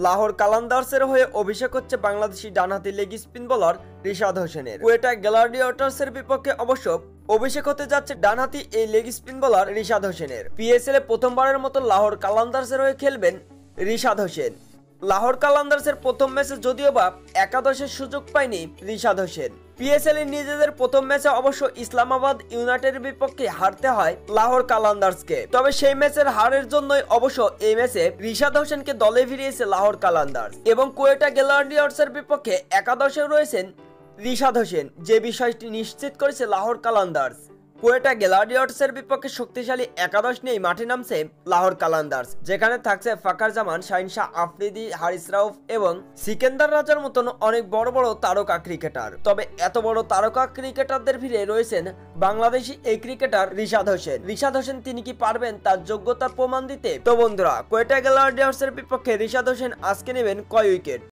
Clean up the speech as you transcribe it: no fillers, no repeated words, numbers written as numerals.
লাহোর কালান্দার্সের হয়ে অভিষেক হচ্ছে বাংলাদেশি ডানহাতি লেগ স্পিন বোলার রিশাদ হোসেনের। কোয়েটা গ্ল্যাডিয়েটর্সের বিপক্ষে অবশ্য অভিষেক হতে যাচ্ছে ডানহাতি এই লেগ স্পিন বোলার রিশাদ হোসেনের। পিএসএল এ প্রথমবারের মতো লাহোর কালান্দার্সের হয়ে খেলবেন রিশাদ হোসেন। লাহোর কালান্দার্সের প্রথম ম্যাচে যদিও বা একাদশের সুযোগ পায়নি রিশাদ হোসেন। পিএসএল এর নিজেদের প্রথম ম্যাচে অবশ্য ইসলামাবাদ ইউনাইটেডের বিপক্ষে হারতে হয় লাহোর কালান্দার্সকে। তবে সেই ম্যাচের হারের জন্যই অবশ্য এই ম্যাচে রিশাদ হোসেনকে দলে ফিরিয়েছে লাহোর কালান্দার্স এবং কোয়েটা গ্ল্যাডিয়েটর্সের বিপক্ষে একাদশে রয়েছেন রিশাদ হোসেন, যে বিষয়টি নিশ্চিত করেছে লাহোর কালান্দার্স। কোয়েটা গ্ল্যাডিয়েটর্সের বিপক্ষে শক্তিশালী একাদশ নিয়ে মাঠে নামছে লাহোর কালান্দার্স, যেখানে থাকছে ফাকার জামান, শাহিন শাহ আফ্রিদি, হারিস রাউফ এবং সিকেন্দার রাজার মতন অনেক বড় বড় তারকা ক্রিকেটার। তবে এত বড় তারকা ক্রিকেটারদের ভিড়ে রয়েছেন বাংলাদেশি এই ক্রিকেটার রিশাদ হোসেন। রিশাদ হোসেন তিনি কি পারবেন তার যোগ্যতার প্রমাণ দিতে? তো বন্ধুরা, কোয়েটা গ্ল্যাডিয়েটর্সের বিপক্ষে রিশাদ হোসেন আজকে নেবেন কয় উইকেট?